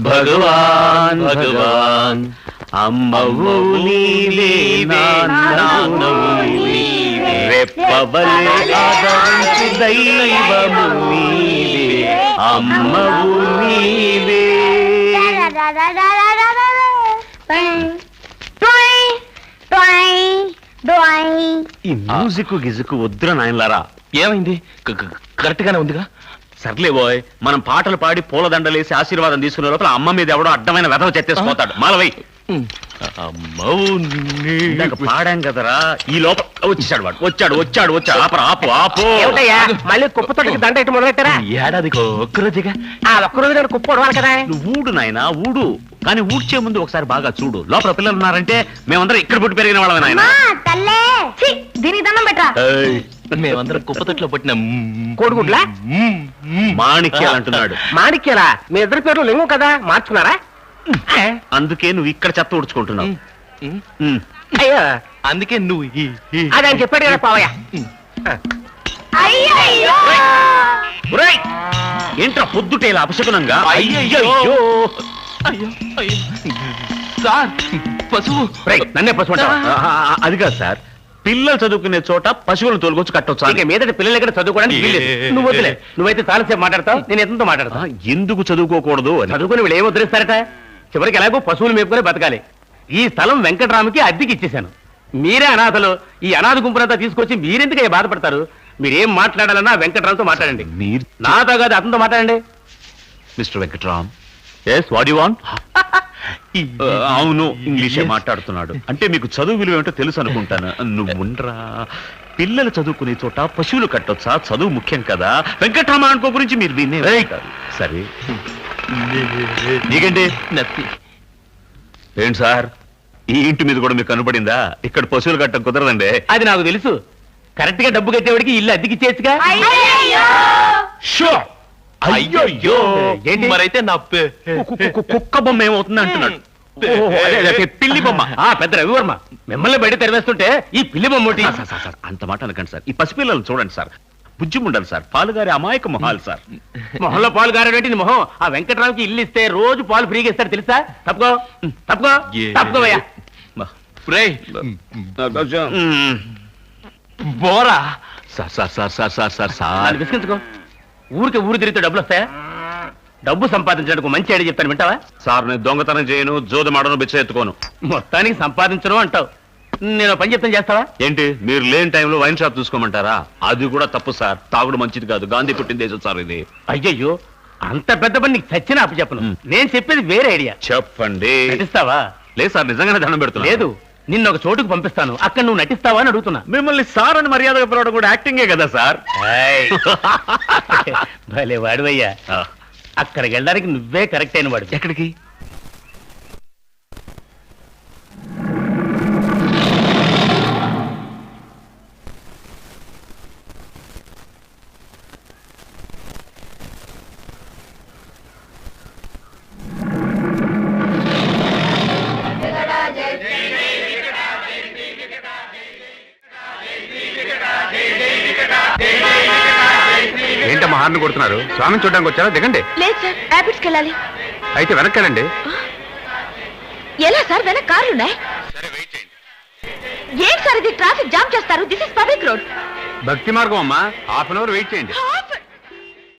భగవాన్ భగవాన్ అమ్మవు నీవే నాన్నవు నీవే రెప్పవలే ఆదరించు దైవము నీవే అమ్మవు నీవే. ఈ మ్యూజిక్ గిజుకు వద్దురా నాయనలారా. ఏమైంది? కరెక్ట్ గానే ఉందిగా. సర్లే బోయ్, మనం పాటలు పాడి పూలదండలేసి ఆశీర్వాదం తీసుకునే లోపల అమ్మ మీద ఎవడో అడ్డమైన వెధవ చెత్తేసిపోతాడు. మాలవై పాడాం కదరా, ఈ లోపల వచ్చాడు వాడు. వచ్చాడు ఆపరా, ఆపు ఆపు. మళ్ళీ కుప్పతోటికి దండ ఇటు మొదలెట్టారా? ఏడాదికి ఒక్కరోజుగా ఒక్కరోజు కుప్ప ఉడవాలి కదా. నువ్వు ఊడు నాయనా ఊడు, కానీ ఊడ్చే ముందు ఒకసారి బాగా చూడు. లోపల పిల్లలు ఉన్నారంటే మేమందరం ఇక్కడ పుట్టి పెరిగిన వాళ్ళమే నాయన. దీనికి దండం పెట్టరా. మేమందరం కుప్పతొట్లో పుట్టిన కోడిగుడ్లా మాణిక్యాలు అంటున్నాడు. మాణిక్యాలా? మీ ఇద్దరి పేర్లు లింగం కదా, మార్చుకున్నారా? అందుకే నువ్వు ఇక్కడ చెత్త ఊడ్చుకుంటున్నావు. అయ్యో, అందుకే నువ్వు అది ఆయన చెప్పాడు కదా పావయ్య. ఏంట్రా పొద్దుటేలా అపశకునంగా? అయ్యో సార్, పశువు. నన్నే పశువు అది కాదు సార్, పిల్లలు చదువుకునే చోట పశువులను తోలుకొచ్చి కట్టొచ్చు. ఇక మీదట పిల్లల దగ్గర చదువుకోవడానికి వీల్లేదు. నువ్వు వదిలే, నువ్వైతే చాలాసేపు మాట్లాడతావు, నేను ఎంతో మాట్లాడతా. ఎందుకు చదువుకోకూడదు అని చదువుకుని వీళ్ళు ఏం వదిలేస్తారట? చివరికి ఎలాగో పశువులు మేపుకొని బతకాలి. ఈ స్థలం వెంకటరాముకి అద్దెకి ఇచ్చేశాను. మీరే అనాథలు. ఈ అనాథ గుంపునంతా తీసుకొచ్చి మీరెందుకు బాధపడతారు? మీరేం మాట్లాడాలన్నా వెంకటరామ్తో మాట్లాడండి. నాతో కాదు, అతనితో మాట్లాడండి. Mister Venkatram, yes what you want? అవును, ఇంగ్లీషే మాట్లాడుతున్నాడు. అంటే మీకు చదువు విలువ ఏమిటో తెలుసు అనుకుంటాను. నువ్వు ఉండరా, పిల్లలు చదువుకునే చోట పశువులు కట్టొచ్చా? చదువు ముఖ్యం కదా. వెంకటరామ అనుకో గురించి మీరు వినే సరే. నీకండి ఏంటి సార్, ఈ ఇంటి మీద కూడా మీకు కనపడిందా? ఇక్కడ పశువులు కట్టడం కుదరదండి. అది నాకు తెలుసు. కరెక్ట్ గా డబ్బు కట్టేవాడికి ఇల్లు అద్దెకి ఇచ్చేచ్చుగా. అయ్యో, మరైతే నా కుక్క బొమ్మ ఏమవుతుంది అంటున్నాడు. పిల్లి బొమ్మ. పెద్ద రవివర్మ మిమ్మల్ని బయట తెరవేస్తుంటే ఈ పిల్లి బొమ్మ అంత మాట అనకండి సార్. ఈ పసిపిల్లలు చూడండి సార్, బుజ్జి ఉండాలి సార్. పాలుగారి అమాయక మొహాలు సార్. మొహంలో పాలు గారేంటి మొహం? ఆ వెంకటరావుకి ఇల్లు ఇస్తే రోజు పాలు ఫ్రీగా ఇస్తారు తెలుసా? తప్పుకోవయ్యా. బోరా సార్ విసిగించుకో. ఊరికి ఊరు తిరిగితే డబ్బులు వస్తాయా? డబ్బు సంపాదించడానికి మంచి ఐడియా చెప్తాను, వింటావా? సార్, నేను దొంగతనం చేయను, జోదమాడను, బిచ్చ ఎత్తుకోను. మొత్తానికి సంపాదించను అంటావు. నేను పని చెప్తాను, చేస్తావా? ఏంటి, మీరు లేని టైంలో వైన్ షాప్ చూసుకోమంటారా? అది కూడా తప్పు సార్. తాగుడు మంచిది కాదు. గాంధీ పుట్టిన దేశం సార్ ఇది. అయ్యయ్యో, అంత పెద్ద పని నీకు చచ్చిన అప్పు చెప్పను. నేను చెప్పేది వేరే ఐడియా. చెప్పండి. నటిస్తావా? లేదు సార్, నిజంగానే దండం పెడుతున్నా. లేదు, నిన్న ఒక చోటుకు పంపిస్తాను, అక్కడ నువ్వు నటిస్తావా అని అడుగుతున్నా. మిమ్మల్ని సార్ అని మర్యాదగా పిలవడం కూడా యాక్టింగే కదా సార్. భలే వాడివయ్యా. అక్కడికి వెళ్ళడానికి నువ్వే కరెక్ట్ అయిన వాడు. ఎక్కడికి? ఏంటమ్మా హార్న్ కొడుతున్నారు? స్వామిని చూడడానికి వచ్చారా? దిగండి. లేదు సార్, ర్యాపిడ్స్కి వెళ్ళాలి. అయితే వెనక్కెళ్ళండి. ఎలా సార్? వెనక కార్లున్నాయి. ఏంటి సార్ ఇది? ట్రాఫిక్ జామ్ చేస్తారు. This is public road. భక్తి మార్గం అమ్మా, హాఫ్ అన్ అవర్ వెయిట్ చేయండి.